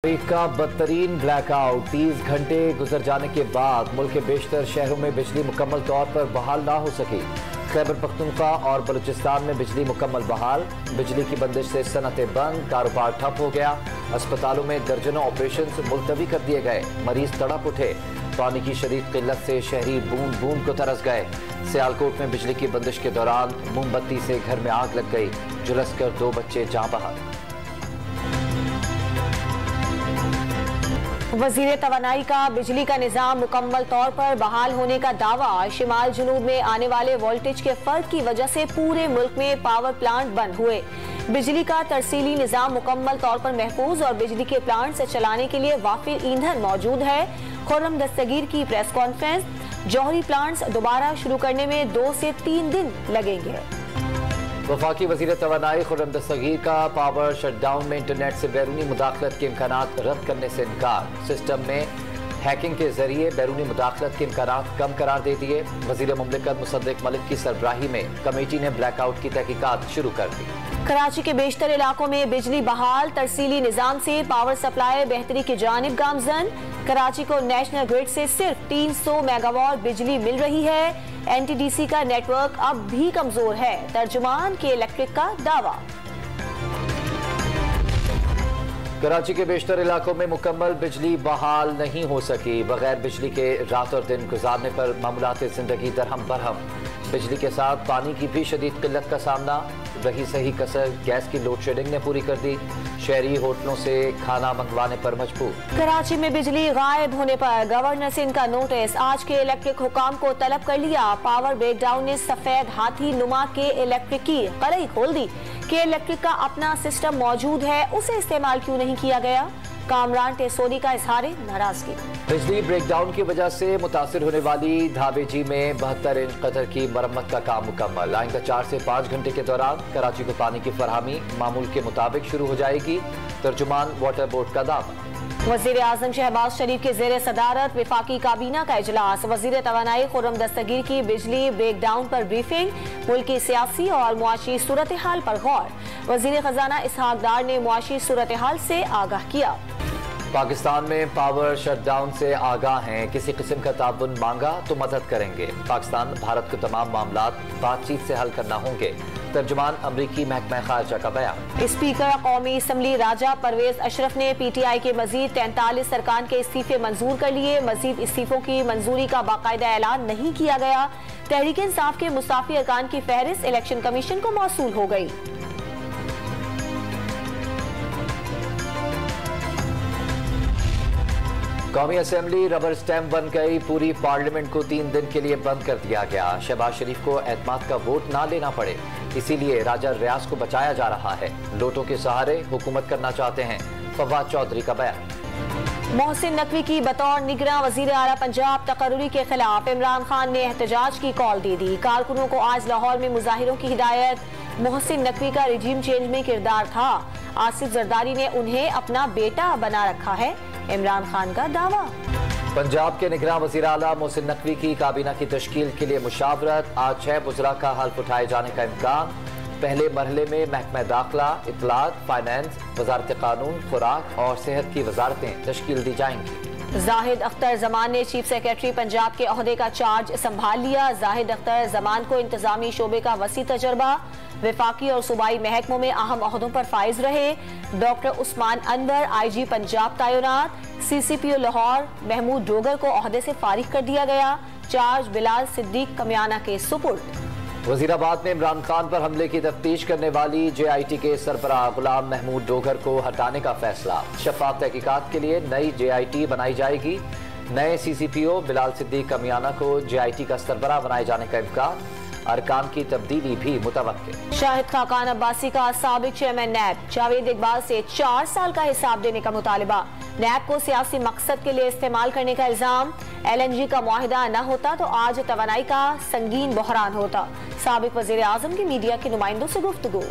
का बदतरीन ब्लैकआउट 30 घंटे गुजर जाने के बाद मुल्क के बेशतर शहरों में बिजली मुकम्मल तौर पर बहाल ना हो सकी। खैबर पख्तूनख्वा और बलूचिस्तान में बिजली मुकम्मल बहाल। बिजली की बंदिश से सनतें बंद, कारोबार ठप हो गया। अस्पतालों में दर्जनों ऑपरेशन मुलतवी कर दिए गए। मरीज तड़प उठे। पानी की शदीद किल्लत से शहरी बूंद बूंद को तरस गए। सियालकोट में बिजली की बंदिश के दौरान मोमबत्ती से घर में आग लग गई। झुलसकर 2 बच्चे जाँ बहक। वजीर तवानाई का बिजली का निजाम मुकम्मल तौर पर बहाल होने का दावा। शिमाल जुनूब में आने वाले वोल्टेज के फर्क की वजह से पूरे मुल्क में पावर प्लांट बंद हुए। बिजली का तरसीली निजाम मुकम्मल तौर पर महफूज और बिजली के प्लांट से चलाने के लिए वाफिर ईंधन मौजूद है। खुर्रम दस्तगीर की प्रेस कॉन्फ्रेंस। जौहरी प्लांट्स दोबारा शुरू करने में 2 से 3 दिन लगेंगे। वफाकी वज़ीर तवानाई खुर्रम दस्तगीर का पावर शटडाउन में इंटरनेट से बैरूनी मुदाखलत के इम्कानात रद्द करने से इनकार। सिस्टम में हैकिंग के जरिए बैरूनी मुदाखलत के इम्कानात कम करार दे दिए। वज़ीर मुमलिकत मुसद्दिक मलिक की सरबराही में कमेटी ने ब्लैकआउट की तहकीकात शुरू कर दी। कराची के बेशतर इलाकों में बिजली बहाल। तरसीली निजाम से पावर सप्लाई बेहतरी की जानिब गामजन। कराची को नेशनल ग्रिड से सिर्फ 300 मेगावाट बिजली मिल रही है। एनटीडीसी का नेटवर्क अब भी कमजोर है। तर्जुमान के इलेक्ट्रिक का दावा। कराची के बेशतर इलाकों में मुकम्मल बिजली बहाल नहीं हो सकी। बगैर बिजली के रात और दिन गुजारने पर मामूलात जिंदगी दरहम बरहम। बिजली के साथ पानी की भी शदीद किल्लत का सामना। रही सही कसर गैस की लोड शेडिंग ने पूरी कर दी। शहरी होटलों से खाना मंगवाने पर मजबूर। कराची में बिजली गायब होने पर गवर्नर सिंध का नोटिस। आज के इलेक्ट्रिक हुकाम को तलब कर लिया। पावर ब्रेकडाउन ने सफेद हाथी नुमा के इलेक्ट्रिक की कलई खोल दी कि इलेक्ट्रिक का अपना सिस्टम मौजूद है, उसे इस्तेमाल क्यों नहीं किया गया। कामरान टेसोनी का इजहार नाराजगी। बिजली ब्रेकडाउन की वजह से मुतासिर होने वाली धाबेजी में 72 इंच कतर की मरम्मत का काम मुकम्मल। आइंदा 4 से 5 घंटे के दौरान कराची को पानी की फरहमी मामूल के मुताबिक शुरू हो जाएगी। तर्जुमान वाटर बोर्ड का दावा। वजीर आजम शहबाज शरीफ के जेर सदारत विफाकी काबीना का इजलास। वजीर तवानाई खुर्रम दस्तगीर की बिजली ब्रेकडाउन पर ब्रीफिंग। मुल्क की सियासी और मुआशी सूरत हाल पर गौर। वजीर खजाना इसहाक डार ने मुआशी सूरत हाल से आगाह किया। पाकिस्तान में पावर शटडाउन से आगाह हैं। किसी किस्म का ताउन मांगा तो मदद करेंगे। पाकिस्तान भारत को तमाम मामलात बातचीत से हल करना होंगे। तर्जुमान अमरीकी महकमा खारजा का बयान। स्पीकर कौमी असम्बली राजा परवेज अशरफ ने PTI के मजीद 43 अरकान के इस्तीफे मंजूर कर लिए। मजीद इस्तीफों की मंजूरी का बाकायदा ऐलान नहीं किया गया। तहरीक इंसाफ के मुस्ताफी अरकान की फहरिस्त इलेक्शन कमीशन को मौसूल हो गई। कौमी असम्बली रबर स्टैम्प बन गई। पूरी पार्लियामेंट को 3 दिन के लिए बंद कर दिया गया। शहबाज शरीफ को एतमाद का वोट ना लेना पड़े, इसीलिए राजा रियाज को बचाया जा रहा है। नोटों के सहारे हुकूमत करना चाहते हैं। फवाद चौधरी का बयान। मोहसिन नकवी की बतौर निगरां वजीर आला पंजाब तकर्रुरी के खिलाफ इमरान खान ने एहतजाज की कॉल दे दी। कारकुनों को आज लाहौर में मुजाहिरों की हिदायत। मोहसिन नकवी का रिजीम चेंज में किरदार था। आसिफ जरदारी ने उन्हें अपना बेटा बना रखा है। इमरान खान का दावा। पंजाब के निगरां वज़ीर आला मोहसिन नकवी की काबीना की तश्कील के लिए मुशावरत। आज 6 वज़रा का हल्फ उठाए जाने का इम्कान। पहले मरहले में महकमा दाखिला, इत्तलात, फाइनेंस, वजारत कानून, खुराक और सेहत की वजारतें तश्कील दी जाएंगी। जाहिद अख्तर जमान ने चीफ सेक्रेटरी पंजाब के ओहदे का चार्ज संभाल लिया। जाहिद अख्तर जमान को इंतजामी शोबे का वसी तजर्बा। विफाकी और सूबाई महकमों में अहम ओहदों पर फाइज रहे। डॉक्टर उस्मान अनवर IG पंजाब तैनात। CCPO लाहौर महमूद डोगर को ओहदे से फारिग कर दिया गया। चार्ज बिलाल सिद्दीक कमियाना के सुपुर्द। वजीराबाद में इमरान खान पर हमले की तफ्तीश करने वाली JIT के सरबराह गुलाम महमूद डोगर को हटाने का फैसला। शफाफ तहकीकात के लिए नई JIT बनाई जाएगी। नए CCPO बिलाल सिद्दीक कमियाना को JIT का सरबराह बनाए जाने का इम्कान। अरकान की तब्दीली भी मुतवक्किल। शाहिद खाकान अब्बासी का साबिक चेयरमैन नैब जावेद इकबाल से 4 साल का हिसाब देने का मुतालिबा। नैब को सियासी मकसद के लिए इस्तेमाल करने का इल्जाम। LNG का मुआहिदा न होता तो आज तवानाई का संगीन बहरान होता। साबिक वजीर आजम की मीडिया के नुमाइंदों से गुफ्तगू।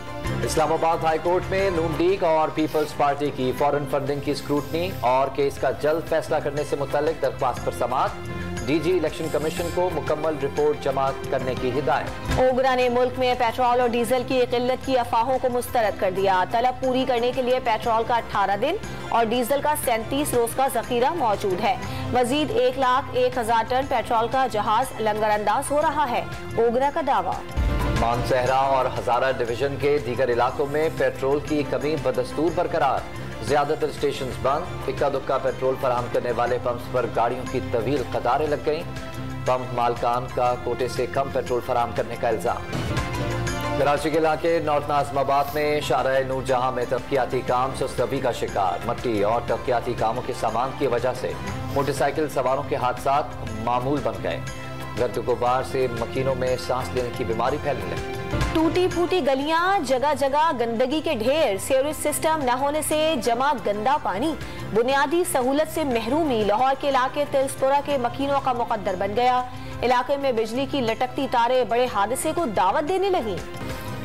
इस्लामाबाद हाई कोर्ट में नून लीग और पीपल्स पार्टी की फॉरेन फंडिंग की स्क्रूटनी और केस का जल्द फैसला करने से मुतल्लिक दरख्वास्त पर समाअत। डीजी इलेक्शन कमीशन को मुकम्मल रिपोर्ट जमा करने की हिदायत। ओगरा ने मुल्क में पेट्रोल और डीजल की किल्लत की अफवाहों को मुस्तरद कर दिया। तलब पूरी करने के लिए पेट्रोल का 18 दिन और डीजल का 37 रोज का जखीरा मौजूद है। मजीद 1,01,000 टन पेट्रोल का जहाज लंगरअंदाज हो रहा है, ओगरा का दावा। मानसहरा और हजारा डिवीजन के दीगर इलाकों में पेट्रोल की कमी बदस्तूर बरकरार। ज्यादातर स्टेशन बंद। इक्का दुक्का पेट्रोल फराहम करने वाले पंप्स पर गाड़ियों की तवील कतारें लग गईं। पंप मालकान का कोटे से कम पेट्रोल फराहम करने का इल्जाम। कराची के इलाके नॉर्थ नाज़िमाबाद में शाहराह नूरजहां में तरक्याती काम सुस्तगी का शिकार। मट्टी और तरक्याती कामों के सामान की वजह से मोटरसाइकिल सवारों के हादसात मामूल बन गए। गर्द गुबार से मकीनों में सांस लेने की बीमारी फैलने लगी। टूटी फूटी गलियां, जगह जगह गंदगी के ढेर, सीवरेज सिस्टम न होने से जमा गंदा पानी, बुनियादी सहूलत से महरूमी। लाहौर के इलाके तिलसपुरा के मकीनों का मुकद्दर बन गया। इलाके में बिजली की लटकती तारें बड़े हादसे को दावत देने लगी।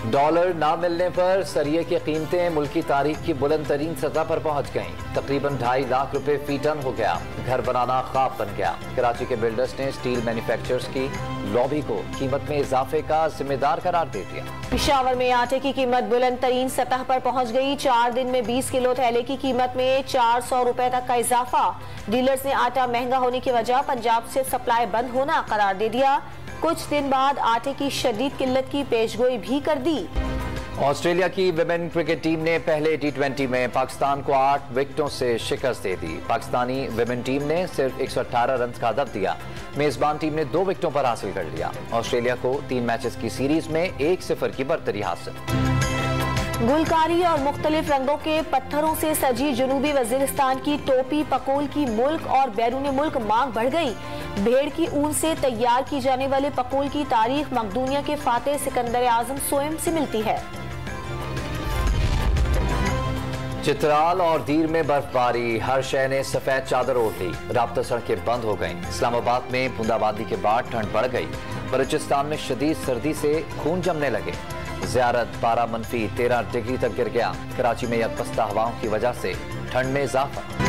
डॉलर ना मिलने पर सरिये की कीमतें मुल्की तारीख की बुलंद तरीन सतह पर पहुंच गईं। तकरीबन 2.5 लाख रुपए फी टन हो गया। घर बनाना ख्वाब बन गया। कराची के बिल्डर्स ने स्टील मैन्युफैक्चरर्स की लॉबी को कीमत में इजाफे का जिम्मेदार करार दे दिया। पेशावर में आटे की कीमत बुलंद तरीन सतह पर पहुंच गई। 4 दिन में 20 किलो थैले की कीमत में 400 रुपए तक का इजाफा। डीलर्स ने आटा महंगा होने की वजह पंजाब से सप्लाई बंद होना करार दे दिया। कुछ दिन बाद आटे की शदीद किल्लत की पेशगोई भी कर दी। ऑस्ट्रेलिया की विमेन क्रिकेट टीम ने पहले T20 में पाकिस्तान को 8 विकेटों से शिकस्त दे दी। पाकिस्तानी विमेन टीम ने सिर्फ 118 रन का हदफ दिया। मेजबान टीम ने 2 विकेटों पर हासिल कर लिया। ऑस्ट्रेलिया को 3 मैचेस की सीरीज में 1-0 की बरतरी हासिल। गुलकारी और मुख्तलिफ रंगों के पत्थरों से सजी जनूबी वजीरिस्तान की टोपी पकोल की मुल्क और बैरून मुल्क मांग बढ़ गई। भेड़ की ऊन से तैयार की जाने वाले पकोल की तारीख मकदूनिया के फातेह सिकंदर आजम सोएम से मिलती है। चित्राल और दीर में बर्फबारी, हर शहर ने सफेद चादर ओढ़ ली। राब्ता सड़कें बंद हो गईं। इस्लामाबाद में बूंदाबांदी के बाद ठंड बढ़ गई। बलूचिस्तान में शदीद सर्दी से खून जमने लगे। ज़ियारत पारा -13 डिग्री तक गिर गया। कराची में यकपस्ता हवाओं की वजह से ठंड में इजाफा।